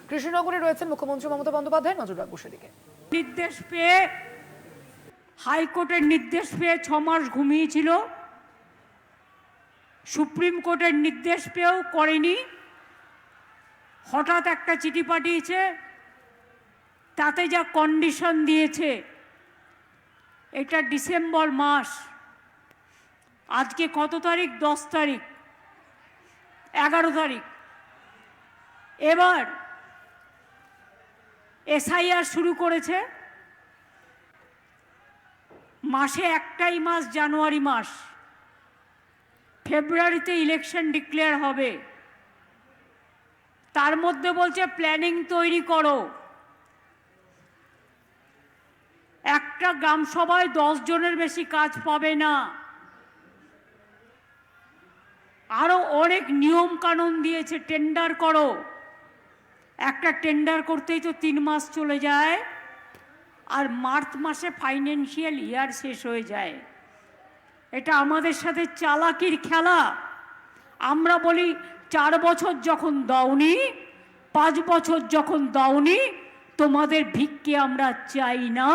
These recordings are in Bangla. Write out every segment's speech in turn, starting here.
কৃষ্ণনগরে রয়েছেন মুখ্যমন্ত্রী মমতা বন্দ্যোপাধ্যায়, নজর রাখবো সেদিকে। নির্দেশ পেয়ে হাইকোর্টের নির্দেশ পেয়ে 6 মাস ঘুমিয়েছিল, সুপ্রিম কোর্টের নির্দেশ পেয়েও করেনি। হঠাৎ একটা চিঠি পাঠিয়েছে, তাতে যা কন্ডিশন দিয়েছে, এটা ডিসেম্বর মাস, আজকে কত তারিখ? 10 তারিখ, 11 তারিখ। এবার এসআইআর শুরু করেছে, মাসে একটাই মাস জানুয়ারি মাস, ফেব্রুয়ারিতে ইলেকশন ডিক্লেয়ার হবে। তার মধ্যে বলছে প্ল্যানিং তৈরি করো। একটা গ্রাম সভায় 10 জনের বেশি কাজ পাবে না। আরো অনেক নিয়ম কানুন দিয়েছে, টেন্ডার করো। একটা টেন্ডার করতেই তো 3 মাস চলে যায়, আর মার্চ মাসে ফাইন্যান্সিয়াল ইয়ার শেষ হয়ে যায়। এটা আমাদের সাথে চালাকির খেলা। আমরা বলি 4 বছর যখন দাওনি, 5 বছর যখন দাওনি, তোমাদের ভিক্ষে আমরা চাই না।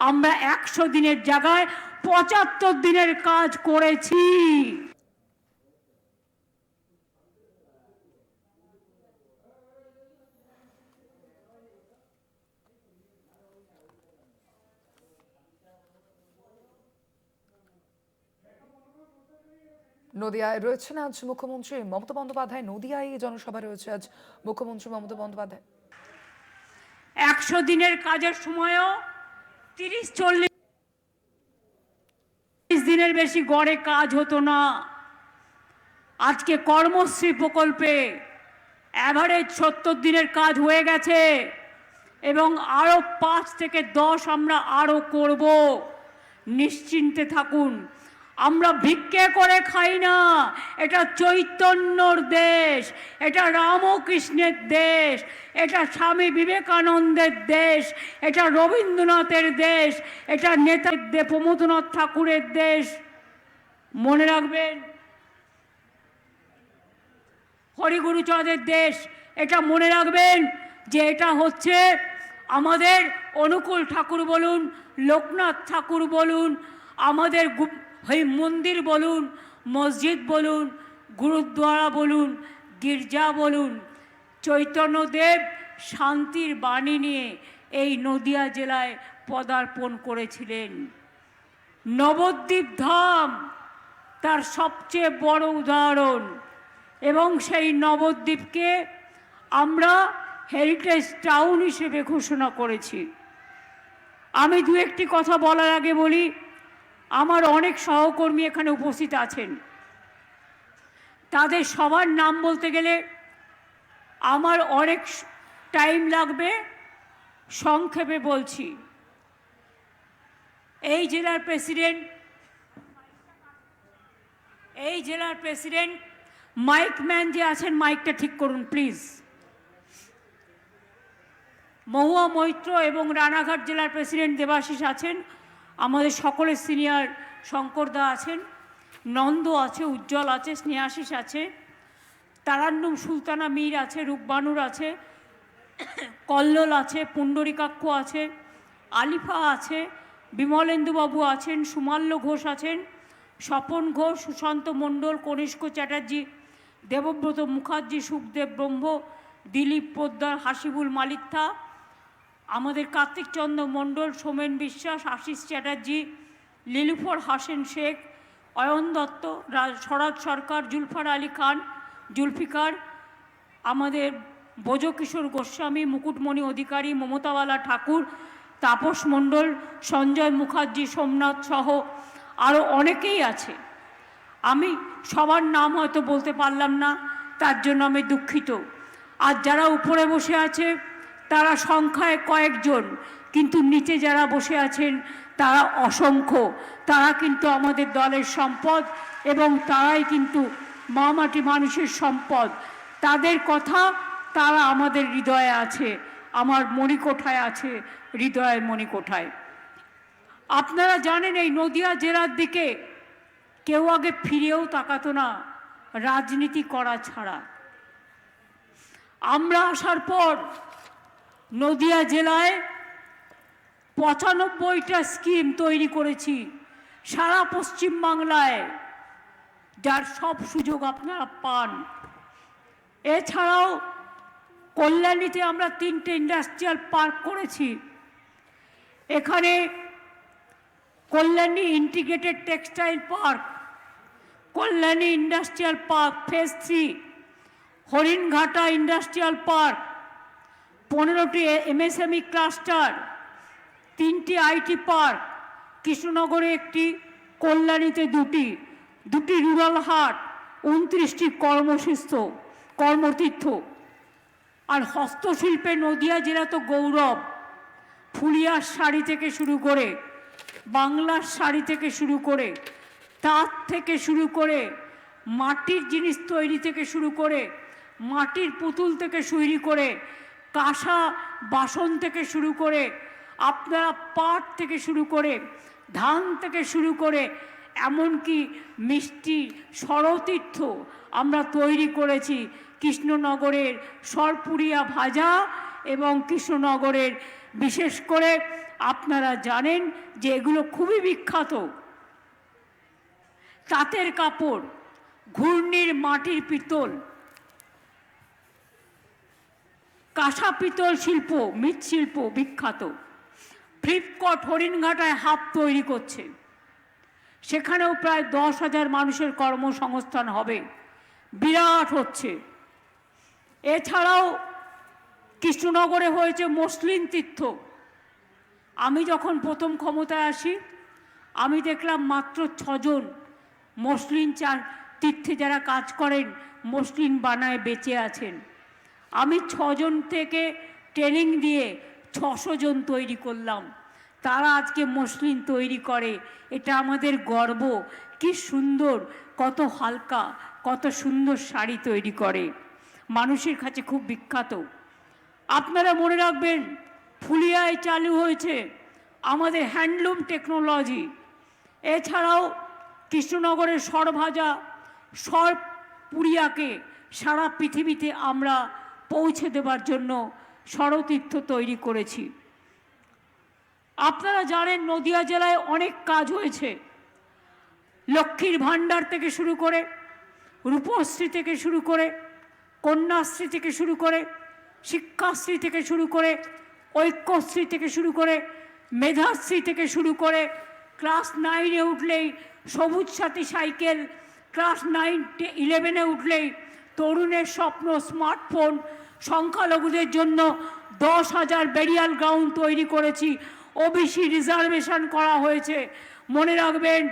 আমরা 100 দিনের জায়গায় 75 দিনের কাজ করেছি। নদিয়ায় রয়েছেন আজ মুখ্যমন্ত্রী মমতা বন্দ্যোপাধ্যায়। নদিয়ায় জনসভা রয়েছে আজ মুখ্যমন্ত্রী মমতা বন্দ্যোপাধ্যায়। 100 দিনের কাজের সময়ও 30-40 দিনের বেশি গড়ে কাজ হতো না। আজকে কর্মশ্রী প্রকল্পে অ্যাভারেজ 70 দিনের কাজ হয়ে গেছে, এবং আরো 5 থেকে 10 আমরা আরো করব। নিশ্চিন্তে থাকুন, আমরা ভিক্ষে করে খাই না। এটা চৈতন্যর দেশ, এটা রামকৃষ্ণের দেশ, এটা স্বামী বিবেকানন্দের দেশ, এটা রবীন্দ্রনাথের দেশ, এটা নেতাজি প্রমোদনাথ ঠাকুরের দেশ। মনে রাখবেন, হরিগুরুচাঁদের দেশ। এটা মনে রাখবেন যে এটা হচ্ছে আমাদের অনুকূল ঠাকুর বলুন, লোকনাথ ঠাকুর বলুন, আমাদের মন্দির বলুন, মসজিদ বলুন, গুরুদ্বারা বলুন, গির্জা বলুন, চৈতন্যদেব শান্তির বাণী নিয়ে এই নদিয়া জেলায় পদার্পণ করেছিলেন। নবদ্বীপ ধাম তার সবচেয়ে বড় উদাহরণ, এবং সেই নবদ্বীপকে আমরা হেরিটেজ টাউন হিসেবে ঘোষণা করেছি। আমি দু একটি কথা বলার আগে বলি, আমার অনেক সহকর্মী এখানে উপস্থিত আছেন, তাদের সবার নাম বলতে গেলে আমার অনেক টাইম লাগবে, সংক্ষেপে বলছি। এই জেলার প্রেসিডেন্ট মাইকম্যান যে আছেন, মাইকটা ঠিক করুন প্লিজ। মহুয়া মৈত্র এবং রানাঘাট জেলার প্রেসিডেন্ট দেবাশিস আছেন, আমাদের সকলের সিনিয়র শঙ্করদা আছেন, নন্দ আছে, উজ্জ্বল আছে, স্নেহাশিস আছে, তারান্নুম সুলতানা মীর আছে, রূপবানুর আছে, কল্লোল আছে, পুণ্ডরিকাক্ষ আছে, আলিফা আছে, বিমলেন্দুবাবু আছেন, সুমাল্য ঘোষ আছেন, স্বপন ঘোষ, সুশান্ত মণ্ডল, কনিষ্ক চ্যাটার্জি, দেবব্রত মুখার্জি, সুখদেব ব্রহ্ম, দিলীপ পোদ্দার, হাসিবুল মালিথা, আমাদের কার্তিক চন্দ্র মণ্ডল, সোমেন বিশ্বাস, আশিস চ্যাটার্জি, লিলুফর হাসেন শেখ, অয়ন দত্ত, স্বরাজ সরকার, জুলফার আলী খান, জুলফিকার, আমাদের ব্রজকিশোর গোস্বামী, মুকুটমণি অধিকারী, মমতাওয়ালা ঠাকুর, তাপস মণ্ডল, সঞ্জয় মুখার্জি, সোমনাথ সহ আরও অনেকেই আছে। আমি সবার নাম হয়তো বলতে পারলাম না, তার জন্য আমি দুঃখিত। আর যারা উপরে বসে আছে তারা সংখ্যায় কয়েকজন, কিন্তু নিচে যারা বসে আছেন তারা অসংখ্য। তারা কিন্তু আমাদের দলের সম্পদ, এবং তারাই কিন্তু মামাটি মানুষের সম্পদ। তাদের কথা তারা আমাদের হৃদয়ে আছে, আমার মণিকোঠায় আছে, হৃদয়ের মণিকোঠায়। আপনারা জানেন এই নদিয়া জেলার দিকে কেউ আগে ফিরেও তাকাতো না রাজনীতি করা ছাড়া। আমরা আসার পর নদিয়া জেলায় 95টা স্কিম তৈরি করেছি সারা পশ্চিম বাংলায়, যার সব সুযোগ আপনারা পান। এছাড়াও কল্যাণীতে আমরা 3টে ইন্ডাস্ট্রিয়াল পার্ক করেছি। এখানে Kalyani integrated textile park, Kalyani industrial park phase 3, Haringhata industrial park, 15টি এমএসএমই ক্লাস্টার, 3টি আইটি পার্ক, কৃষ্ণনগরে 1টি, কল্যাণীতে 2টি রুরাল হাট, 29টি কর্মতীর্থ। আর হস্তশিল্পে নদিয়া জেলা তো গৌরব। ফুলিয়ার শাড়ি থেকে শুরু করে, বাংলার শাড়ি থেকে শুরু করে, তাঁত থেকে শুরু করে, মাটির জিনিস তৈরি থেকে শুরু করে, মাটির পুতুল থেকে শুরু করে, কাঁসা বাসন থেকে শুরু করে, আপনারা পাট থেকে শুরু করে, ধান থেকে শুরু করে, এমনকি মিষ্টি সরতীর্থ আমরা তৈরি করেছি। কৃষ্ণনগরের সরপুরিয়া ভাজা এবং কৃষ্ণনগরের বিশেষ করে আপনারা জানেন যে এগুলো খুবই বিখ্যাত। তাঁতের কাপড়, ঘূর্ণির মাটির পিতল, কাঁসা পিতল শিল্প, মৃৎশিল্প বিখ্যাত। ফ্লিপকার্ট হরিণঘাটায় হাব তৈরি করছে, সেখানেও প্রায় 10,000 মানুষের কর্মসংস্থান হবে, বিরাট হচ্ছে। এছাড়াও কৃষ্ণনগরে হয়েছে মসলিন তীর্থ। আমি যখন প্রথম ক্ষমতায় আসি আমি দেখলাম মাত্র 6 জন মসলিন তীর্থে যারা কাজ করেন, মসলিন বানায় বেঁচে আছেন। আমি 6 জন থেকে ট্রেনিং দিয়ে 600 জন তৈরি করলাম। তারা আজকে মসলিন তৈরি করে, এটা আমাদের গর্ব। কি সুন্দর, কত হালকা, কত সুন্দর শাড়ি তৈরি করে, মানুষের কাছে খুব বিখ্যাত। আপনারা মনে রাখবেন ফুলিয়ায় চালু হয়েছে আমাদের হ্যান্ডলুম টেকনোলজি। এছাড়াও কৃষ্ণনগরের সরভাজা, সরপুরিয়াকে সারা পৃথিবীতে আমরা পৌঁছে দেবার জন্য সরতীর্থ তৈরি করেছি। আপনারা জানেন নদিয়া জেলায় অনেক কাজ হয়েছে, লক্ষ্মীর ভাণ্ডার থেকে শুরু করে, রূপশ্রী থেকে শুরু করে, কন্যাশ্রী থেকে শুরু করে, শিক্ষাশ্রী থেকে শুরু করে, ঐক্যশ্রী থেকে শুরু করে, মেধাশ্রী থেকে শুরু করে, ক্লাস 9-এ উঠলেই সবুজ সাথী সাইকেল, ক্লাস 9-11-এ উঠলেই তরুণের স্বপ্ন স্মার্টফোন, সংখ্যালঘুদের জন্য 10,000 বেরিয়াল গ্রাউন্ড তৈরি করেছি, ওবিসি রিজার্ভেশন করা হয়েছে। মনে রাখবেন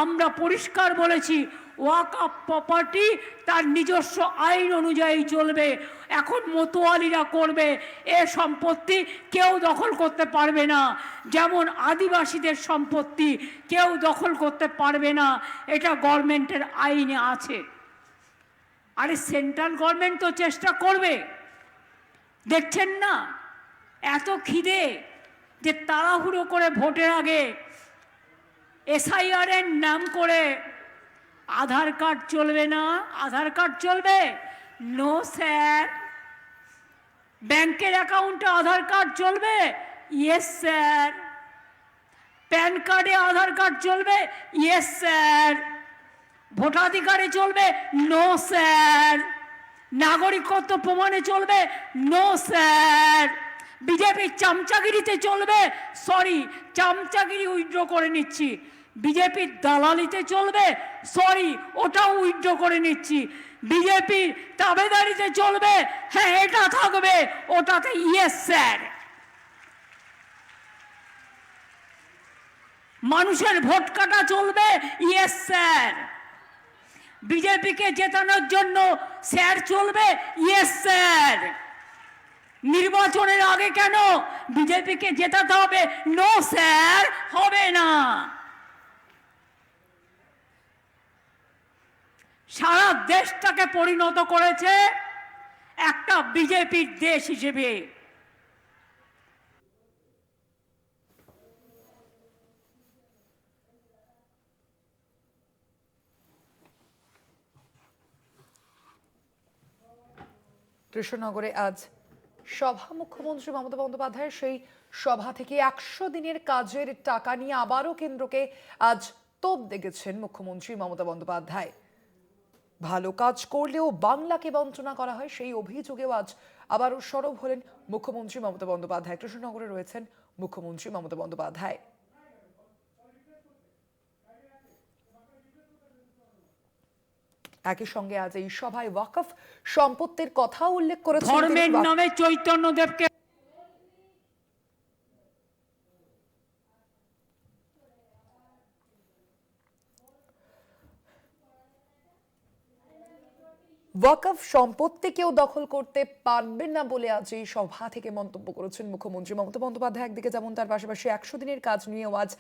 আমরা পরিষ্কার বলেছি ওয়াকফ প্রপার্টি তার নিজস্ব আইন অনুযায়ী চলবে। এখন মতোয়ালিরা করবে, এ সম্পত্তি কেউ দখল করতে পারবে না। যেমন আদিবাসীদের সম্পত্তি কেউ দখল করতে পারবে না, এটা গভর্নমেন্টের আইনে আছে। আরে সেন্ট্রাল গভর্নমেন্ট তো চেষ্টা করবে, দেখছেন না এত খিদে যে তাড়াহুড়ো করে ভোটের আগে এসআইআর এর নাম করে আধার কার্ড চলবে না, আধার কার্ড চলবে, নো স্যার। ব্যাংকের অ্যাকাউন্টে আধার কার্ড চলবে, ইয়েস স্যার। প্যান কার্ডে আধার কার্ড চলবে, ইয়েস স্যার। ভোটাধিকারে চলবে, নো স্যার। নাগরিকত্ব প্রমাণে চলবে, নো স্যার। বিজেপির চামচাগিরিতে চলবে, সরি চামচাগিরি উইথড্র করে নিচ্ছি। বিজেপির দালালিতে চলবে, সরি ওটাও উইথড্র করে নিচ্ছি। বিজেপির তাবেদারিতে চলবে, হ্যাঁ এটা থাকবে, ওটাতে ইয়েস স্যার। মানুষের ভোট কাটা চলবে, ইয়েস স্যার। বিজেপিকে জেতানোর জন্য স্যার চলবে, ইয়েস স্যার। নির্বাচনের আগে কেন বিজেপিকে জেতাতে হবে, নো স্যার, হবে না। সারা দেশটাকে পরিণত করেছে একটা বিজেপির দেশ হিসেবে। কৃষ্ণনগরে আজ সভা মুখ্যমন্ত্রী মমতা বন্দ্যোপাধ্যায়ের সেই সভা থেকে 100 দিনের কাজের টাকা নিয়ে আবারও কেন্দ্রকে আজ তোপ দেখেছেন মুখ্যমন্ত্রী মমতা বন্দ্যোপাধ্যায়। ভালো কাজ করলেও বাংলাকে বঞ্চনা করা হয়, সেই অভিযোগেও আজ আবারও সরব হলেন মুখ্যমন্ত্রী মমতা বন্দ্যোপাধ্যায়। কৃষ্ণনগরে রয়েছেন মুখ্যমন্ত্রী মমতা বন্দ্যোপাধ্যায়। একই সঙ্গে আজ এই সভায় ওয়াকফ সম্পত্তির কথা উল্লেখ করেছেন। ধর্মের নামে চৈতন্যদেবকে ওয়াকফ সম্পত্তি কেউ দখল করতে পারবেন না বলে আজ এই সভা থেকে মন্তব্য করেছেন মুখ্যমন্ত্রী মমতা বন্দ্যোপাধ্যায়। একদিকে যেমন তার পাশাপাশি 100 দিনের কাজ নিয়েও আজ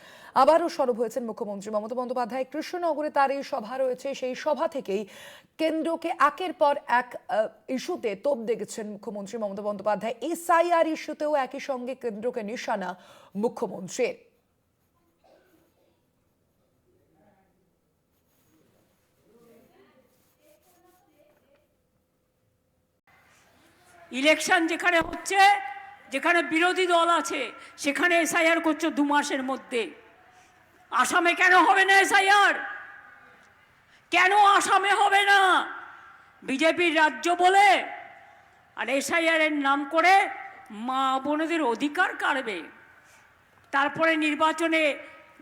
আবারও সরব হয়েছেন মুখ্যমন্ত্রী মমতা বন্দ্যোপাধ্যায়। কৃষ্ণনগরে তার এই সভা রয়েছে, সেই সভা থেকেই কেন্দ্রকে একের পর এক ইস্যুতে তোপ দেখেছেন মুখ্যমন্ত্রী মমতা বন্দ্যোপাধ্যায়। এসআইআর ইস্যুতেও একই সঙ্গে কেন্দ্রকে নিশানা মুখ্যমন্ত্রীর। ইলেকশন যেখানে হচ্ছে, যেখানে বিরোধী দল আছে, সেখানে এসআইআর করছে 2 মাসের মধ্যে। আসামে কেন হবে না এসআইআর? কেন আসামে হবে না? বিজেপির রাজ্য বলে আর এসআইআর এর নাম করে মা বোনদের অধিকার কাড়বে। তারপরে নির্বাচনে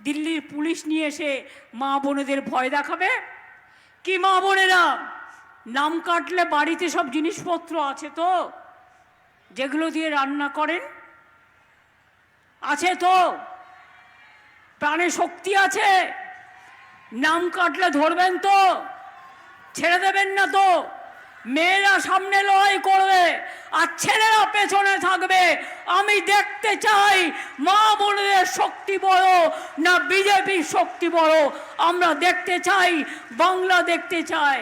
দিল্লির পুলিশ নিয়ে এসে মা বোনদের ভয় দেখাবে। কি মা বোনেরা, নাম কাটলে বাড়িতে সব জিনিসপত্র আছে তো, যেগুলো দিয়ে রান্না করেন? আছে তো? প্রাণে শক্তি আছে? নাম কাটলে ধরবেন তো? ছেড়ে দেবেন না তো? মেয়েরা সামনে লড়াই করবে আর ছেলেরা পেছনে থাকবে। আমি দেখতে চাই মা বোনদের শক্তি বড় না বিজেপির শক্তি বড়। আমরা দেখতে চাই, বাংলা দেখতে চাই।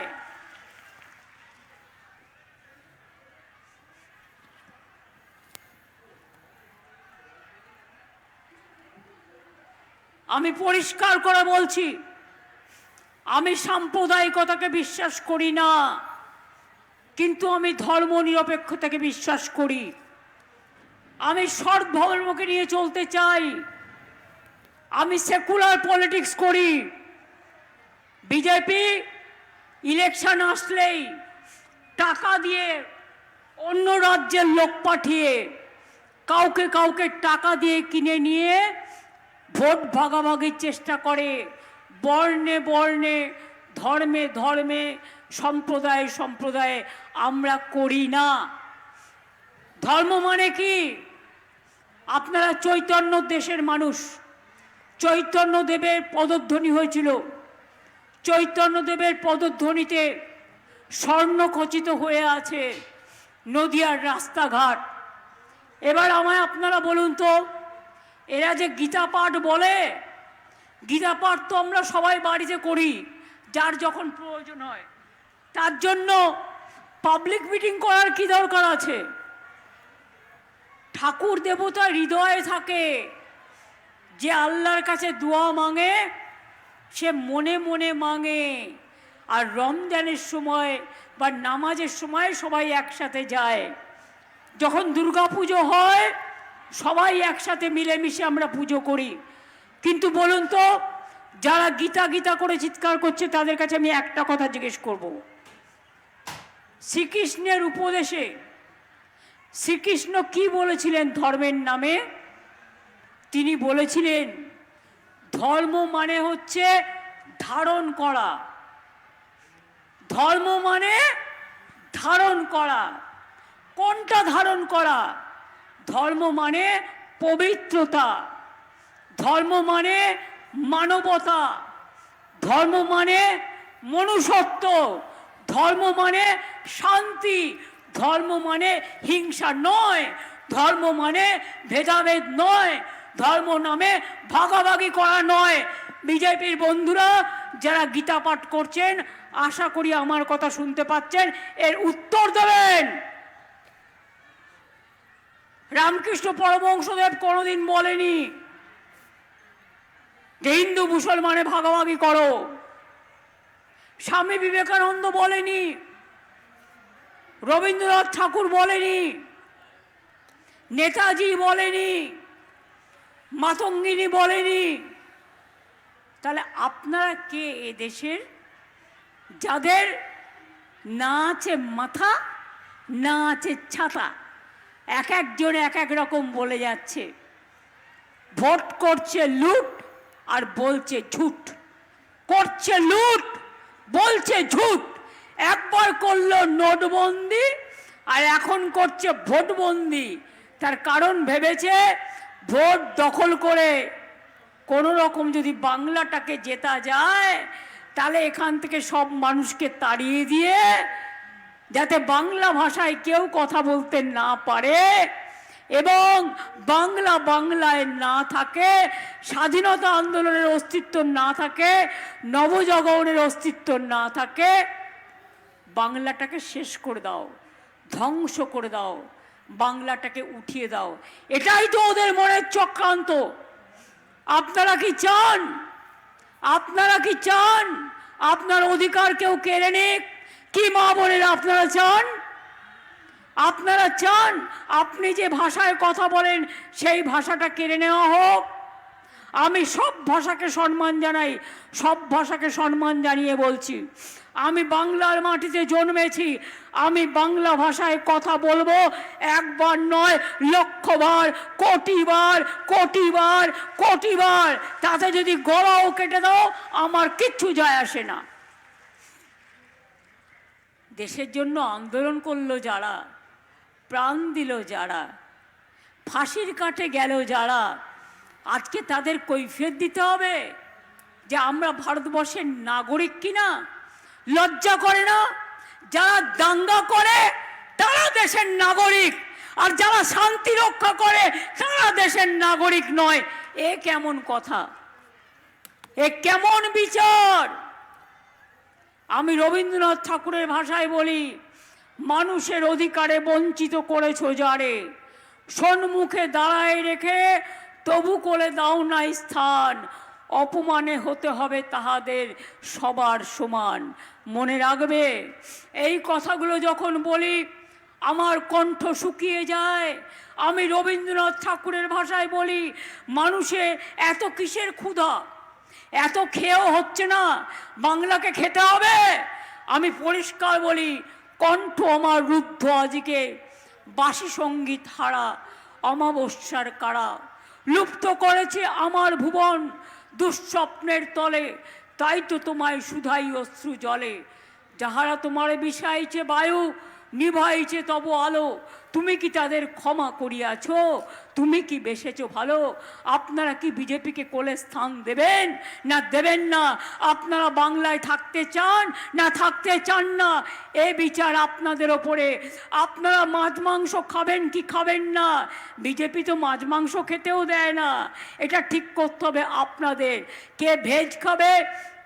আমি পরিষ্কার করে বলছি, আমি সাম্প্রদায়িকতাকে বিশ্বাস করি না, কিন্তু আমি ধর্মনিরপেক্ষতাকে বিশ্বাস করি। আমি সৎ ধর্মকে নিয়ে চলতে চাই। আমি সেকুলার পলিটিক্স করি। বিজেপি ইলেকশন আসলেই টাকা দিয়ে, অন্য রাজ্যের লোক পাঠিয়ে, কাউকে কাউকে টাকা দিয়ে কিনে নিয়ে ভোট ভাগাভাগির চেষ্টা করে। বর্ণে বর্ণে, ধর্মে ধর্মে, সম্প্রদায়ে সম্প্রদায়ে আমরা করি না। ধর্ম মানে কি? আপনারা চৈতন্য দেশের মানুষ। চৈতন্যদেবের পদধ্বনি হয়েছিল। চৈতন্যদেবের পদধ্বনিতে স্বর্ণখচিত হয়ে আছে নদিয়ার রাস্তাঘাট। এবার আমায় আপনারা বলুন তো, এরা যে গীতা পাঠ বলে, গীতা পাঠ তো আমরা সবাই বাড়িতে করি, যার যখন প্রয়োজন হয়। তার জন্য পাবলিক মিটিং করার কি দরকার আছে? ঠাকুর দেবতা হৃদয়ে থাকে। যে আল্লাহর কাছে দোয়া মাঙে সে মনে মনে মাঙে। আর রমজানের সময় বা নামাজের সময় সবাই একসাথে যায়। যখন দুর্গা পুজো হয় সবাই একসাথে মিলেমিশে আমরা পুজো করি। কিন্তু বলুন তো, যারা গীতা গীতা করে চিৎকার করছে তাদের কাছে আমি একটা কথা জিজ্ঞেস করব। শ্রীকৃষ্ণের উপদেশে শ্রীকৃষ্ণ কি বলেছিলেন ধর্মের নামে? তিনি বলেছিলেন ধর্ম মানে হচ্ছে ধারণ করা। ধর্ম মানে ধারণ করা। কোনটা ধারণ করা? ধর্ম মানে পবিত্রতা। ধর্ম মানে মানবতা। ধর্ম মানে মনুষ্যত্ব। ধর্ম মানে শান্তি। ধর্ম মানে হিংসা নয়। ধর্ম মানে ভেদাভেদ নয়। ধর্ম নামে ভাগাভাগি করা নয়। বিজেপির বন্ধুরা যারা গীতা পাঠ করছেন, আশা করি আমার কথা শুনতে পাচ্ছেন, এর উত্তর দেবেন। রামকৃষ্ণ পরমহংসদেব কোনোদিন বলেনি যে হিন্দু মুসলমানে ভাগাভাগি করো। স্বামী বিবেকানন্দ বলেনি রবীন্দ্রনাথ ঠাকুর বলেনি, নেতাজি বলেনি, মাতঙ্গিনী বলেনি। তাহলে আপনারা কে এ দেশের, যাদের না আছে মাথা, না আছে ছাতা? এক একজন এক এক রকম বলে যাচ্ছে। ভোট করছে লুট আর বলছে ঝুট, করছে লুট বলছে ঝুট। একবার করলো নোটবন্দি আর এখন করছে ভোটবন্দি। তার কারণ ভেবেছে ভোট দখল করে কোনো রকম যদি বাংলাটাকে জেতা যায়, তাহলে এখান থেকে সব মানুষকে তাড়িয়ে দিয়ে, যাতে বাংলা ভাষায় কেউ কথা বলতে না পারে এবং বাংলা বাংলায় না থাকে, স্বাধীনতা আন্দোলনের অস্তিত্ব না থাকে, নবজাগরণের অস্তিত্ব না থাকে, বাংলাটাকে শেষ করে দাও, ধ্বংস করে দাও, বাংলাটাকে উঠিয়ে দাও। এটাই তো ওদের মনের চক্রান্ত। আপনারা কি চান? আপনারা কি চান আপনার অধিকার কেউ কেড়ে নিক? কি মা বোনেরা আপনারা চান? আপনারা চান আপনি যে ভাষায় কথা বলেন সেই ভাষাটা কেড়ে নেওয়া হোক? আমি সব ভাষাকে সম্মান জানাই, সব ভাষাকে সম্মান জানিয়ে বলছি, আমি বাংলার মাটিতে জন্মেছি, আমি বাংলা ভাষায় কথা বলবো, একবার নয় লক্ষবার, কোটিবার, কোটিবার, কোটিবার। তাতে যদি গলাও কেটে দাও আমার কিচ্ছু যায় আসে না। দেশের জন্য আন্দোলন করলো যারা, প্রাণ দিল যারা, ফাঁসির কাঠে গেল যারা, আজকে তাদের কৈফিয়ত দিতে হবে যে আমরা ভারতবর্ষের নাগরিক কিনা? লজ্জা করে না? যারা দাঙ্গা করে তারা দেশের নাগরিক, আর যারা শান্তি রক্ষা করে তারা দেশের নাগরিক নয়। এ কেমন কথা? এ কেমন বিচার? আমি রবীন্দ্রনাথ ঠাকুরের ভাষায় বলি, মানুষের অধিকারে বঞ্চিত করেছো যারে, সম্মুখে দাঁড়ায় রেখে তবু করে দাও না স্থান, অপমানে হতে হবে তাহাদের সবার সমান। মনে রাখবে, এই কথাগুলো যখন বলি আমার কণ্ঠ শুকিয়ে যায়। আমি রবীন্দ্রনাথ ঠাকুরের ভাষায় বলি, মানুষে এত কিসের ক্ষুধা? এত খেয়েও হচ্ছে না, বাংলাকে খেতে হবে। আমি পরিষ্কার বলি, কণ্ঠ আমার রুদ্ধ আজকে, বাসি সঙ্গীত হারা অমাবস্যার কারা, লুপ্ত করেছে আমার ভুবন দুঃস্বপ্নের তলে, তাই তো তোমায় শুধাই অশ্রু জলে। যাহারা তোমারে বিষাইছে বায়ু, নিভাইছে তব আলো, তুমি কি তাদের ক্ষমা করিয়াছ? তুমি কি বেসেছ ভালো? আপনারা কি বিজেপিকে কোলে স্থান দেবেন না দেবেন না? আপনারা বাংলায় থাকতে চান না থাকতে চান না? এ বিচার আপনাদের ওপরে। আপনারা মাছ মাংস খাবেন কি খাবেন না? বিজেপি তো মাছ মাংস খেতেও দেয় না। এটা ঠিক করতে হবে আপনাদের। কে ভেজ খাবে,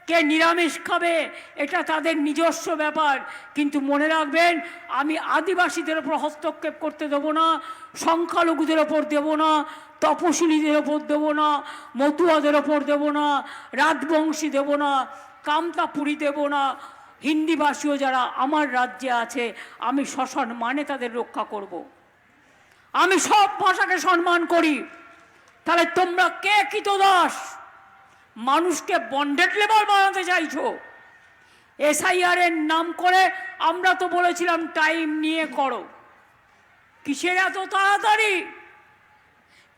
কে নিরামিষ খাবে, এটা তাদের নিজস্ব ব্যাপার। কিন্তু মনে রাখবেন, আমি আদিবাসীদের ওপর হস্তক্ষেপ করতে দেবো না, সংখ্যালঘুদের ওপর দেবো না, তপশিলীদের ওপর দেবো না, মতুয়াদের ওপর দেবো না, রাজবংশী দেবো না, কামতাপুরী দেবো না। হিন্দিভাষীও যারা আমার রাজ্যে আছে আমি সসম্মানে তাদের রক্ষা করব। আমি সব ভাষাকে সম্মান করি। তাহলে তোমরা কে কৃতদাস? মানুষকে বন্ডেড লেবার বানাতে চাইছো। এসআইআর এর নাম করে আমরা তো বলেছিলাম টাইম নিয়ে করো। কিসের এত তাড়াতাড়ি?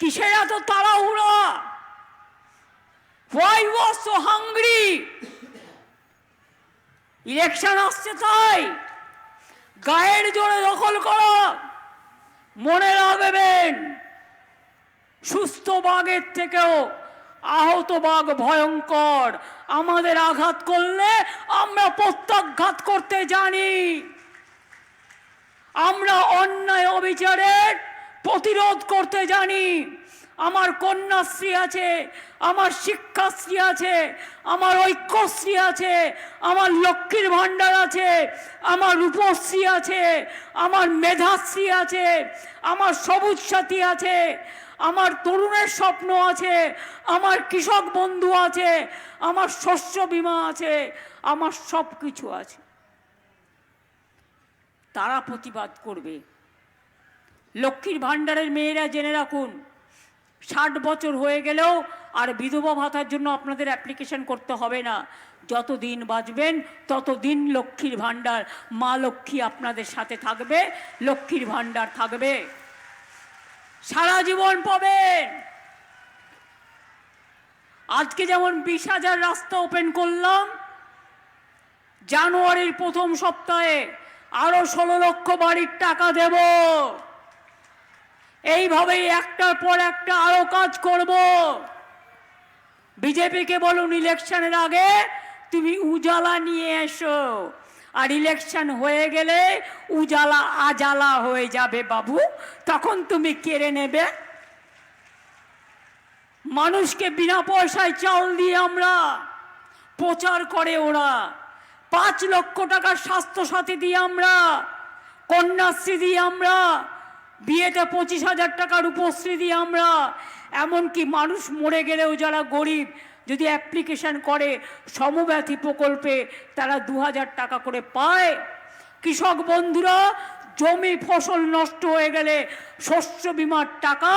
কিসের এত তাড়াহুড়া? Why was so hungry? Election আসছে তাই গায়ের জোরে দখল করো। মনে রাখবেন, সুস্থ বাঘের থেকেও আহত বাঘ ভয়ঙ্কর। আমাদের আঘাত করলে আমরা প্রত্যাঘাত করতে জানি। আমরা অন্যায় অবিচারের প্রতিরোধ করতে জানি। আমার কন্যাশ্রী আছে, আমার শিক্ষাশ্রী আছে, আমার ঐক্যশ্রী আছে, আমার লক্ষ্মীর ভাণ্ডার আছে, আমার রূপশ্রী আছে, আমার মেধাশ্রী আছে, আমার সবুজ সাথী আছে, আমার তরুণের স্বপ্ন আছে, আমার কৃষক বন্ধু আছে, আমার শস্য বীমা আছে, আমার সব কিছু আছে। তারা প্রতিবাদ করবে। লক্ষ্মীর ভাণ্ডারের মেয়েরা জেনে রাখুন, 60 বছর হয়ে গেলেও আর বিধবা ভাতার জন্য আপনাদের অ্যাপ্লিকেশন করতে হবে না। যত দিন বাঁচবেন ততদিন লক্ষ্মীর ভাণ্ডার, মা লক্ষ্মী আপনাদের সাথে থাকবে, লক্ষ্মীর ভাণ্ডার থাকবে, সারা জীবন পাবেন। আজকে যেমন 20,000 রাস্তা ওপেন করলাম, জানুয়ারির প্রথম সপ্তাহে আরো 16 লক্ষ বাড়ির টাকা দেব। এইভাবেই একটার পর একটা আরো কাজ করব। বিজেপিকে বলুন, ইলেকশনের আগে তুমি উজালা নিয়ে এসো, আর ইলেকশন হয়ে গেলে উজালা আজালা হয়ে যাবে বাবু, তখন তুমি কেড়ে নেবে। মানুষকে বিনা পয়সায় চাল দিয়ে আমরা প্রচার করে ওরা, 5 লক্ষ টাকার স্বাস্থ্যসাথী দিয়ে আমরা, কন্যাশ্রী দিয়ে আমরা, বিয়েতে 25,000 টাকার রূপশ্রী দিয়ে আমরা, এমনকি মানুষ মরে গেলেও যারা গরিব যদি অ্যাপ্লিকেশন করে সমব্যথী প্রকল্পে তারা 2,000 টাকা করে পায়। কৃষক বন্ধুরা, জমি ফসল নষ্ট হয়ে গেলে শস্য বিমার টাকা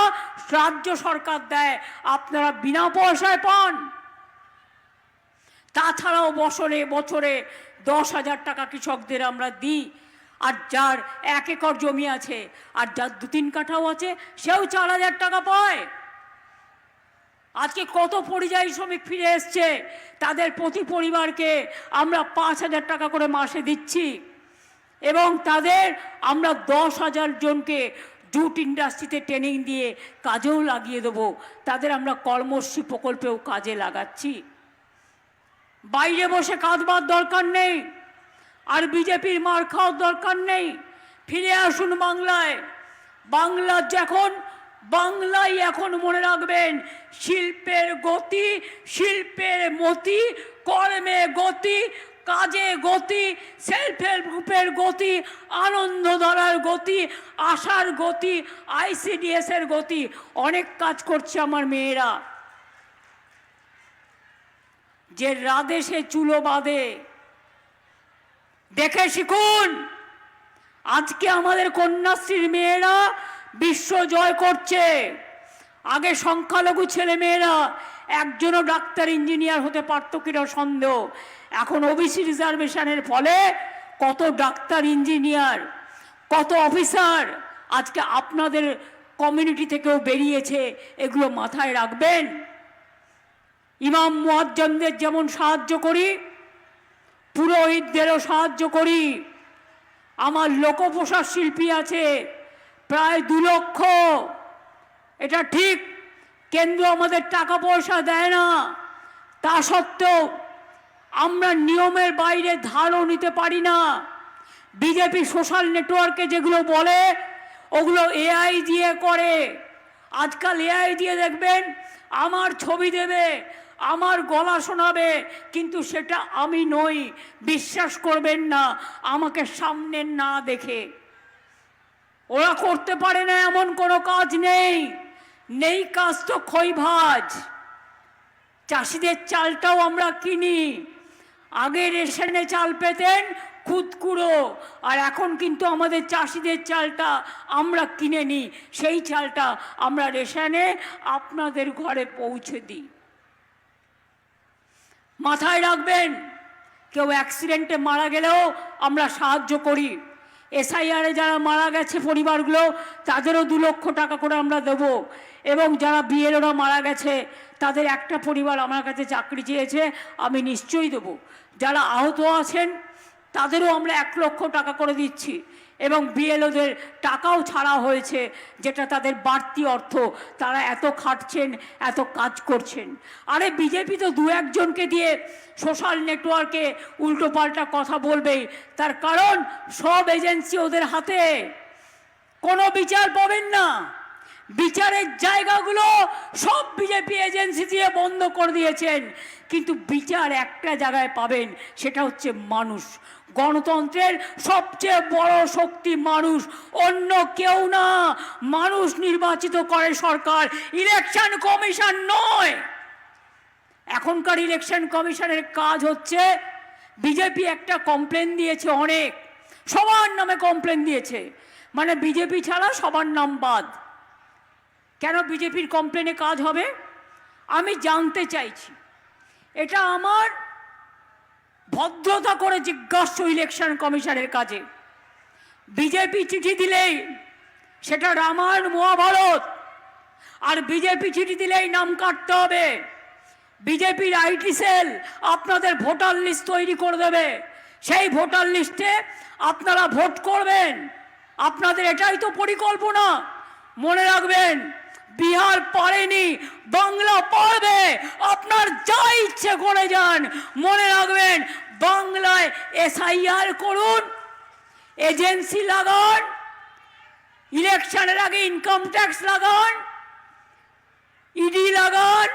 রাজ্য সরকার দেয়, আপনারা বিনা পয়সায় পান। তাছাড়াও বছরে বছরে 10,000 টাকা কৃষকদের আমরা দিই। আর যার 1 একর জমি আছে আর যার 2-3 কাঠাও আছে সেও 4,000 টাকা পায়। আজকে কত পরিযায়ী শ্রমিক ফিরে এসছে, তাদের প্রতি পরিবারকে আমরা 5,000 টাকা করে মাসে দিচ্ছি, এবং তাদের আমরা 10,000 জনকে জুট ইন্ডাস্ট্রিতে ট্রেনিং দিয়ে কাজেও লাগিয়ে দেবো, তাদের আমরা কর্মশ্রী প্রকল্পেও কাজে লাগাচ্ছি। বাইরে বসে কাঁদবার দরকার নেই, আর বিজেপির মার খাওয়ার দরকার নেই। ফিরে আসুন বাংলায়। বাংলায় এখন মনে রাখবেন, শিল্পের গতি, শিল্পের মতি, কর্মে গতি, কাজে গতি, সেলফ হেল্প গ্রুপের গতি, আনন্দধারার গতি, আশার গতি, ICDS এর গতি। অনেক কাজ করছে আমার মেয়েরা, যে রাধে সে চুলো বাঁধে, দেখে শিখুন। আজকে আমাদের কন্যাশ্রীর মেয়েরা বিশ্ব জয় করছে। আগে সংখ্যালঘু ছেলে মেয়েরা একজনও ডাক্তার ইঞ্জিনিয়ার হতে পারত কিনা সন্দেহ, এখন OBC রিজার্ভেশনের ফলে কত ডাক্তার ইঞ্জিনিয়ার, কত অফিসার আজকে আপনাদের কমিউনিটি থেকেও বেরিয়েছে। এগুলো মাথায় রাখবেন। ইমাম মুয়াজ্জিনদের যেমন সাহায্য করি, পুরোহিতদেরও সাহায্য করি। আমার লোকপ্রসাদ শিল্পী আছে প্রায় 2 লক্ষ। এটা ঠিক, কেন্দ্র আমাদের টাকা পয়সা দেয় না, তা সত্ত্বেও আমরা নিয়মের বাইরে ধারও নিতে পারি না। বিজেপি সোশ্যাল নেটওয়ার্কে যেগুলো বলে ওগুলো AI দিয়ে করে। আজকাল AI দিয়ে দেখবেন আমার ছবি দেবে, আমার গলা শোনাবে, কিন্তু সেটা আমি নই, বিশ্বাস করবেন না আমাকে সামনে না দেখে। ওরা করতে পারে না এমন কোনো কাজ নেই কাজ তো খইভাজ। চাষিদের চালটাও আমরা কিনি। আগে রেশনে চাল পেতেন খুদকুড়ো, আর এখন কিন্তু আমাদের চাষিদের চালটা আমরা কিনে নিই, সেই চালটা আমরা রেশনে আপনাদের ঘরে পৌঁছে দিই। মাথায় রাখবেন, কেউ অ্যাক্সিডেন্টে মারা গেলেও আমরা সাহায্য করি। SIR এ যারা মারা গেছে পরিবারগুলো, তাদেরও 2 লক্ষ টাকা করে আমরা দেব। এবং যারা BLOরা মারা গেছে, তাদের একটা পরিবার আমার কাছে চাকরি চেয়েছে, আমি নিশ্চয়ই দেব। যারা আহত আছেন তাদেরও আমরা 1 লক্ষ টাকা করে দিচ্ছি, এবং BLOদের টাকাও ছাড়া হয়েছে, যেটা তাদের বাড়তি অর্থ। তারা এত খাটছেন, এত কাজ করছেন। আরে বিজেপি তো 2-1 জনকে দিয়ে সোশ্যাল নেটওয়ার্কে উল্টোপাল্টা কথা বলবেই, তার কারণ সব এজেন্সি ওদের হাতে, কোনো বিচার পাবেন না। বিচারের জায়গাগুলো সব বিজেপি এজেন্সি দিয়ে বন্ধ করে দিয়েছেন, কিন্তু বিচার একটা জায়গায় পাবেন, সেটা হচ্ছে মানুষ। গণতন্ত্রের সবচেয়ে বড় শক্তি মানুষ, অন্য কেউ না। মানুষ নির্বাচিত করে সরকার, ইলেকশন কমিশন নয়। এখনকার ইলেকশন কমিশনের কাজ হচ্ছে, বিজেপি একটা কমপ্লেন দিয়েছে অনেক, সবার নামে কমপ্লেন দিয়েছে, মানে বিজেপি ছাড়া সবার নাম বাদ। কেন বিজেপির কমপ্লেনে কাজ হবে? আমি জানতে চাইছি। এটা আমার ভদ্রতা করে জিজ্ঞাস্য ইলেকশন কমিশনের কাছে। বিজেপি চিঠি দিলেই সেটা রামায়ণ মহাভারত, আর বিজেপি চিঠি দিলেই নাম কাটতে হবে। বিজেপির আইটি সেল আপনাদের ভোটার লিস্ট তৈরি করে দেবে, সেই ভোটার লিস্টে আপনারা ভোট করবেন। আপনাদের এটাই তো পরিকল্পনা। মনে রাখবেন, বিহার পারেনি, বাংলা পারবে। আপনার যা ইচ্ছে করে যান, মনে রাখবেন বাংলায় এসআইআর করুন, এজেন্সি লাগান, ইলেকশনের আগে ইনকাম ট্যাক্স লাগান, ইডি লাগান,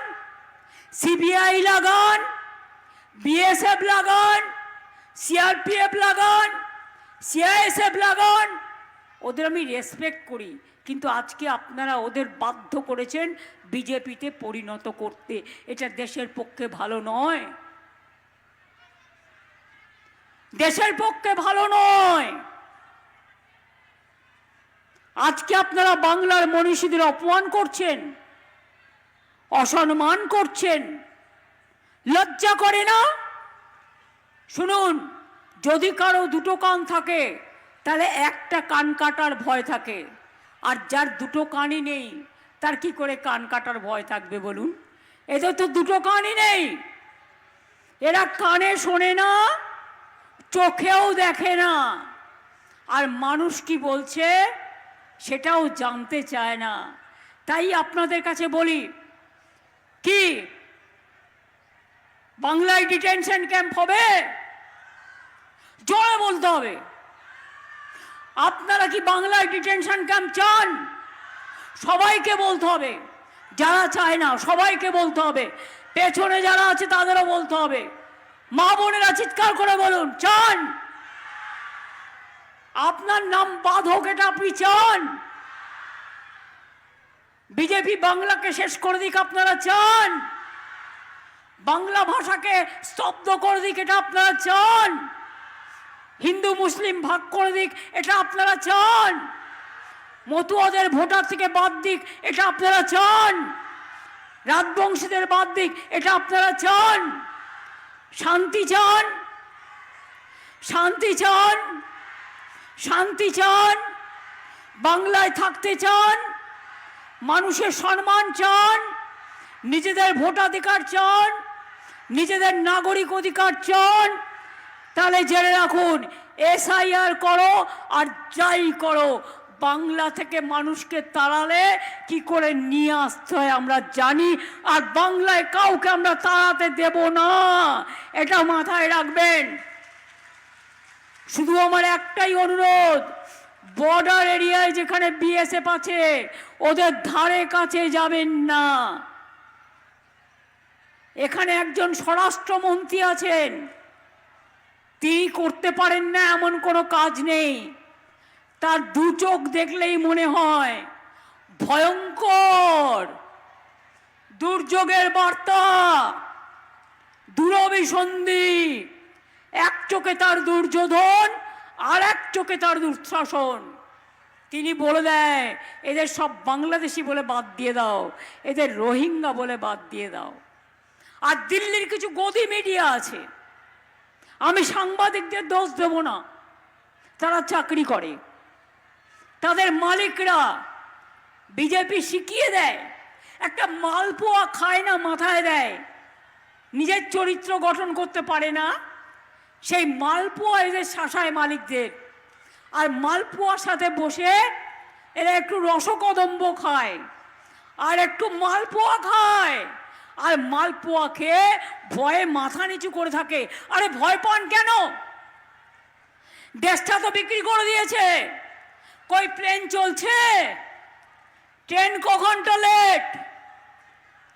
সিবিআই লাগান, বিএসএফ লাগান, সিআরপিএফ লাগান, সিআইএসএফ লাগান। ওদের আমি রেসপেক্ট করি, কিন্তু আজকে আপনারা ওদের বাধ্য করেছেন বিজেপিতে পরিণত করতে। এটা দেশের পক্ষে ভালো নয়, দেশের পক্ষে ভালো নয়। আজকে আপনারা বাংলার মনীষীদের অপমান করছেন, অসম্মান করছেন, লজ্জা করে না? শুনুন, যদি কারো দুটো কান থাকে তাহলে একটা কান কাটার ভয় থাকে, আর যার দুটো কানই নেই তার কি করে কান কাটার ভয় থাকবে বলুন? এদের তো দুটো কানই নেই। এরা কানে শোনে না, চোখেও দেখে না, আর মানুষ কি বলছে সেটাও জানতে চায় না। তাই আপনাদের কাছে বলি, কি বাংলায় ডিটেনশন ক্যাম্প হবে? জোরে বলতে হবে। আপনারা কি বাংলায় ডিটেনশন ক্যাম্প চান? সবাইকে বলতে হবে। যারা চায় না সবাইকে বলতে হবে, পেছনে যারা আছে তাদেরও বলতে হবে। মা বোনেরা চিৎকার করে বলুন, চান? আপনার নাম বাদ হোক, এটা আপনি চান? বিজেপি বাংলাকে শেষ করে দিক, আপনারা চান? বাংলা ভাষাকে স্তব্ধ করে দিক, এটা আপনারা চান? হিন্দু মুসলিম ভাগ করে দিক, এটা আপনারা চান? মতুয়াদের ভোটার থেকে বাদ দিক, এটা আপনারা চান? রাজবংশীদের বাদ দিক, এটা আপনারা চান? শান্তি চান? শান্তি চান? শান্তি চান? বাংলায় থাকতে চান? মানুষের সম্মান চান? নিজেদের ভোটাধিকার চান? নিজেদের নাগরিক অধিকার চান? তাহলে জেনে রাখুন, এসআইআর করো, আর যাই করো, বাংলা থেকে মানুষকে তাড়ালে কি করে নিয়ে আসতে হয় আমরা জানি, আর বাংলায় কাউকে আমরা তাড়াতে দেব না, এটা মাথায় রাখবেন। শুধু আমার একটাই অনুরোধ, বর্ডার এরিয়ায় যেখানে বিএসএফ আছে ওদের ধারে কাছে যাবেন না। এখানে একজন স্বরাষ্ট্রমন্ত্রী আছেন, তিনি করতে পারেন না এমন কোনো কাজ নেই। তার দু চোখ দেখলেই মনে হয় ভয়ঙ্কর দুর্যোগের বার্তা, দুরভিসন্ধি। এক চোখে তার দুর্যোধন, আর এক চোখে তার দুঃশাসন। তিনি বলে দেয়, এদের সব বাংলাদেশি বলে বাদ দিয়ে দাও, এদের রোহিঙ্গা বলে বাদ দিয়ে দাও। আর দিল্লির কিছু গদি মিডিয়া আছে, আমি সাংবাদিকদের দোষ দেব না, তারা চাকরি করে, তাদের মালিকরা বিজেপি শিখিয়ে দেয়। একটা মালপোয়া খায় না, মাথায় দেয়, নিজের চরিত্র গঠন করতে পারে না, সেই মালপোয়া এদের শাসায় মালিকদের। আর মালপোয়ার সাথে বসে এরা একটু রসকদম্ব খায়, আর একটু মালপোয়া খায়, আর মালপোয়া খেয়ে ভয়ে মাথা নিচু করে থাকে। আরে ভয় পান কেন? দেশটা তো বিক্রি করে দিয়েছে। কই প্লেন চলছে, ট্রেন ক ঘন্টা লেট,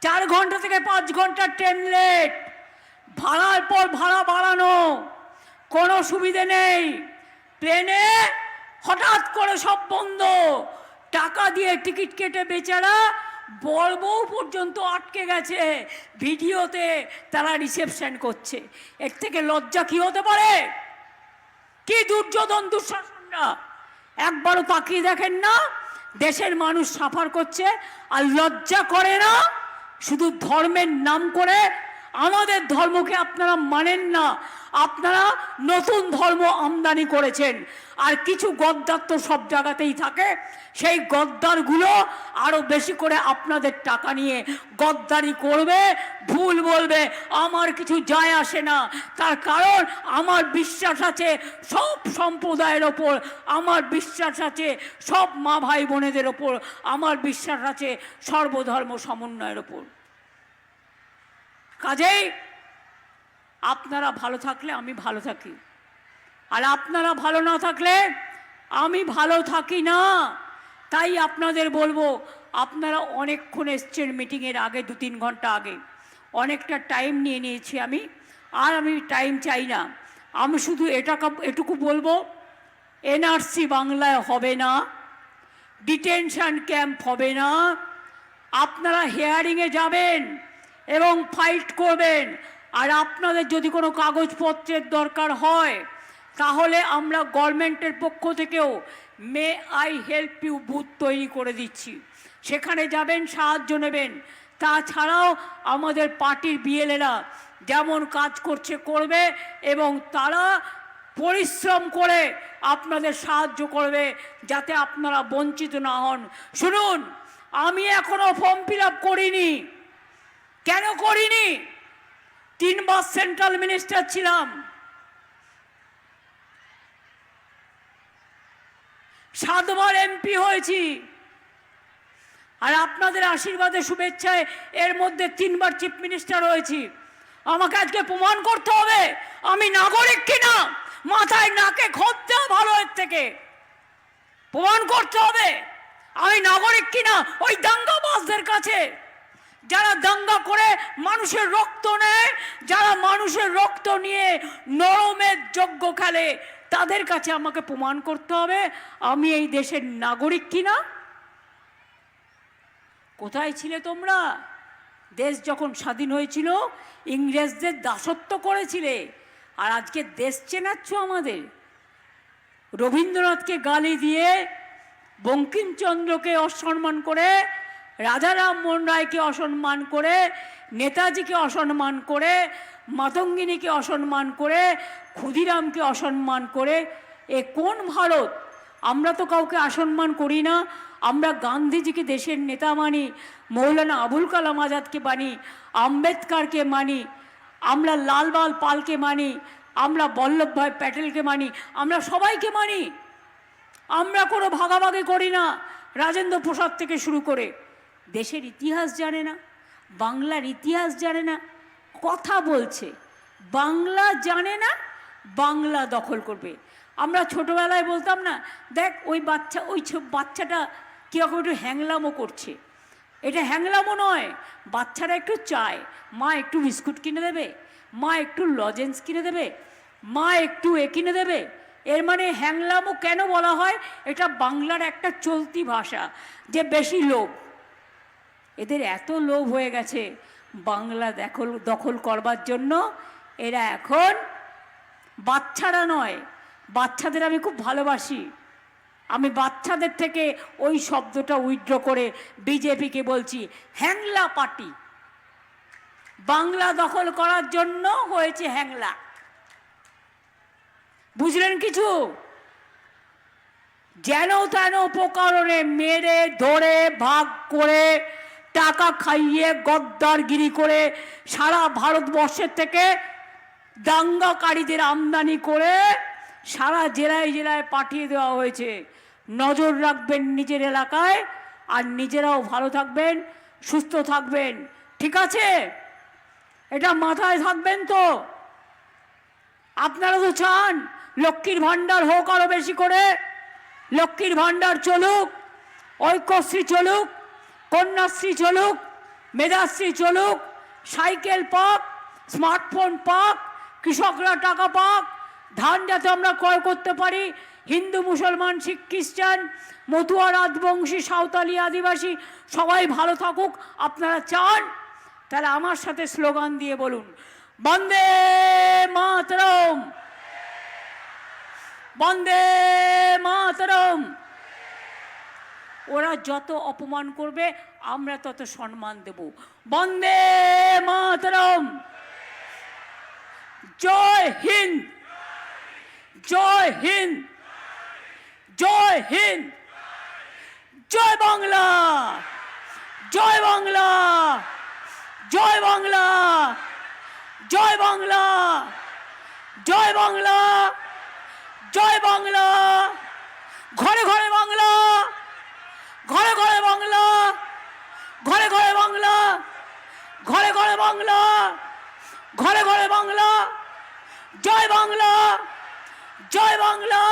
4 ঘন্টা থেকে 5 ঘন্টা ট্রেন লেট, ভাড়ার পর ভাড়া বাড়ানো, কোনো সুবিধে নেই। প্লেনে হঠাৎ করে সব বন্ধ, টাকা দিয়ে টিকিট কেটে বেচারা বর বউ পর্যন্ত আটকে গেছে, ভিডিওতে তারা রিসেপশন করছে। এর থেকে লজ্জা কি হতে পারে? কি দুর্যোধন দুঃশাসনরা একবারও তাকিয়ে দেখেন না? দেশের মানুষ সাফার করছে আর লজ্জা করে না? শুধু ধর্মের নাম করে আমাদের ধর্মকে আপনারা মানেন না। আপনারা নতুন ধর্ম আমদানি করেছেন, আর কিছু গদ্দার তো সব জায়গাতেই থাকে। সেই গদ্দারগুলো আরো বেশি করে আপনাদের টাকা নিয়ে গদ্দারি করবে, ভুল বলবে, আমার কিছু যায় আসে না। তার কারণ আমার বিশ্বাস আছে সব সম্প্রদায়ের ওপর, আমার বিশ্বাস আছে সব মা ভাই বোনেদের ওপর, আমার বিশ্বাস আছে সর্বধর্ম সমন্বয়ের ওপর। কাজেই আপনারা ভালো থাকলে আমি ভালো থাকি, আর আপনারা ভালো না থাকলে আমি ভালো থাকি না। তাই আপনাদের বলবো, আপনারা অনেকক্ষণ এসছেন মিটিংয়ের আগে, 2-3 ঘন্টা আগে, অনেকটা টাইম নিয়ে নিয়েছি আমি, আর আমি টাইম চাই না। আমি শুধু এটুকু বলবো, এনআরসি বাংলায় হবে না, ডিটেনশন ক্যাম্প হবে না। আপনারা হিয়ারিংয়ে যাবেন এবং ফাইট করবেন, আর আপনাদের যদি কোনো কাগজপত্রের দরকার হয় তাহলে আমরা গভর্নমেন্টের পক্ষ থেকেও may I help you booth তৈরি করে দিচ্ছি, সেখানে যাবেন, সাহায্য নেবেন। তাছাড়াও আমাদের পার্টির বিএলএরা যেমন কাজ করছে করবে, এবং তারা পরিশ্রম করে আপনাদের সাহায্য করবে যাতে আপনারা বঞ্চিত না হন। শুনুন, আমি এখনো ফর্ম ফিল আপ করিনি। কেন করিনি? 3 বার সেন্ট্রাল মিনিস্টার ছিলাম, 7 বার এমপি হয়েছি, আর আপনাদের আশীর্বাদে শুভেচ্ছায় এর মধ্যে 3 বার চিফ মিনিস্টার হয়েছি। আমাকে আজকে প্রমাণ করতে হবে আমি নাগরিক কিনা। মাথায় নাকে খোঁজ দেওয়া ভালো, এর থেকে প্রমাণ করতে হবে আমি নাগরিক কিনা। ওই দাঙ্গাবাজদের কাছে, যারা দাঙ্গা করে মানুষের রক্ত নেয়, যারা মানুষের রক্ত নিয়ে নরমের যজ্ঞ খেলে, তাদের কাছে আমাকে প্রমাণ করতে হবে আমি এই দেশের নাগরিক কিনা। কোথায় ছিলে তোমরা? দেশ যখন স্বাধীন হয়েছিল ইংরেজদের দাসত্ব করেছিলে, আর আজকে দেশ চেনাচ্ছ আমাদের। রবীন্দ্রনাথকে গালি দিয়ে, বঙ্কিমচন্দ্রকে অসম্মান করে, রাজা রামমোহন রায়কে অসম্মান করে, নেতাজিকে অসম্মান করে, মাতঙ্গিনীকে অসম্মান করে, ক্ষুদিরামকে অসম্মান করে, এ কোন ভারত? আমরা তো কাউকে অসম্মান করি না। আমরা গান্ধীজিকে দেশের নেতা মানি, মৌলানা আবুল কালাম আজাদকে মানি, আম্বেদকরকে মানি, আমরা লালবাল পালকে মানি, আমরা বল্লভভাই প্যাটেলকে মানি, আমরা সবাইকে মানি। আমরা কোনো ভাগাভাগি করি না, রাজেন্দ্র প্রসাদ থেকে শুরু করে। দেশের ইতিহাস জানে না, বাংলার ইতিহাস জানে না, কথা বলছে। বাংলা জানে না, বাংলা দখল করবে। আমরা ছোটোবেলায় বলতাম না, দেখ ওই বাচ্চাটা কীরকম একটু হ্যাংলামো করছে। এটা হ্যাংলামো নয়, বাচ্চারা একটু চায় মা একটু বিস্কুট কিনে দেবে, মা একটু লজেন্স কিনে দেবে, মা একটু কিনে দেবে। এর মানে হ্যাংলামো কেন বলা হয়? এটা বাংলার একটা চলতি ভাষা, যে বেশি লোভ। এদের এত লোভ হয়ে গেছে বাংলা দখল করবার জন্য। এরা এখন বাচ্চারা নয়, বাচ্চাদের আমি খুব ভালোবাসি। আমি বাচ্চাদের থেকে ওই শব্দটা উইথড্র করে বিজেপিকে বলছি হ্যাংলা পার্টি। বাংলা দখল করার জন্য হয়েছে হ্যাংলা। বুঝলেন কিছু? যেন তেন উপকরণে মেরে ধরে ভাগ করে টাকা খাইয়ে গদ্দারগিরি করে সারা ভারতবর্ষের থেকে দাঙ্গাকারীদের আমদানি করে সারা জেলায় জেলায় পাঠিয়ে দেওয়া হয়েছে। নজর রাখবেন নিজের এলাকায়, আর নিজেরাও ভালো থাকবেন, সুস্থ থাকবেন। ঠিক আছে? এটা মাথায় থাকবেন তো। আপনারা তো চান লক্ষ্মীর ভাণ্ডার হোক আরো বেশি করে, লক্ষ্মীর ভাণ্ডার চলুক, ঐক্যশ্রী চলুক, কন্যাশ্রী চলুক, মেধাশ্রী চলুক, সাইকেল পাক, স্মার্টফোন পাক, কৃষকরা টাকা পাক, ধান যাতে আমরা ক্রয় করতে পারি, হিন্দু মুসলমান শিখ খ্রিস্টান মতুয়া রাজবংশী সাঁওতালি আদিবাসী সবাই ভালো থাকুক আপনারা চান, তাহলে আমার সাথে স্লোগান দিয়ে বলুন, বন্দে মাতরম, বন্দে মাতরম। ওরা যত অপমান করবে আমরা তত সম্মান দেব। বন্দে মাতরম। জয় হিন্দ, জয় হিন্দ, জয় হিন্দ, জয় বাংলা, জয় বাংলা, জয় বাংলা, জয় বাংলা, জয় বাংলা, জয় বাংলা। ঘরে ঘরে বাংলা, ঘরে ঘরে বাংলা, ঘরে ঘরে বাংলা, ঘরে ঘরে বাংলা, ঘরে ঘরে বাংলা। জয় বাংলা, জয় বাংলা,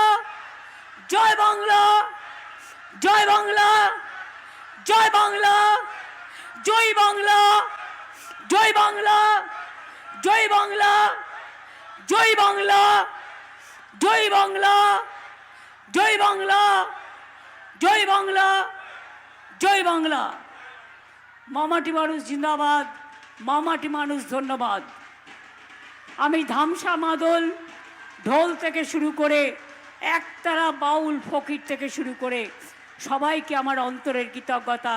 জয় বাংলা, জয় বাংলা, জয় বাংলা, জয় বাংলা, জয় বাংলা, জয় বাংলা, জয় বাংলা, জয় বাংলা, জয় বাংলা, জয় বাংলা, জয় বাংলা। মামাটি মানুষ জিন্দাবাদ, মামাটি মানুষ ধন্যবাদ। আমি ধামসা মাদল ঢোল থেকে শুরু করে একতারা বাউল ফকির থেকে শুরু করে সবাইকে আমার অন্তরের কৃতজ্ঞতা,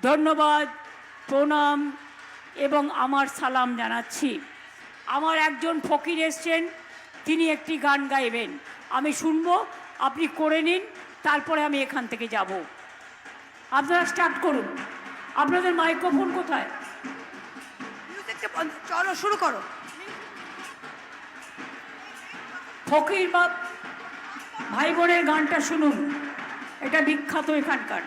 ধন্যবাদ, প্রণাম এবং আমার সালাম জানাচ্ছি। আমার একজন ফকির এসছেন, তিনি একটি গান গাইবেন, আমি শুনবো, আপনি করে নিন, তারপরে আমি এখান থেকে যাব। আপনারা স্টার্ট করুন। আপনাদের মাইক্রোফোন কোথায়? চলো শুরু করো। ফকির বাপ ভাই বোনের গানটা শুনুন, এটা বিখ্যাত এখানকার।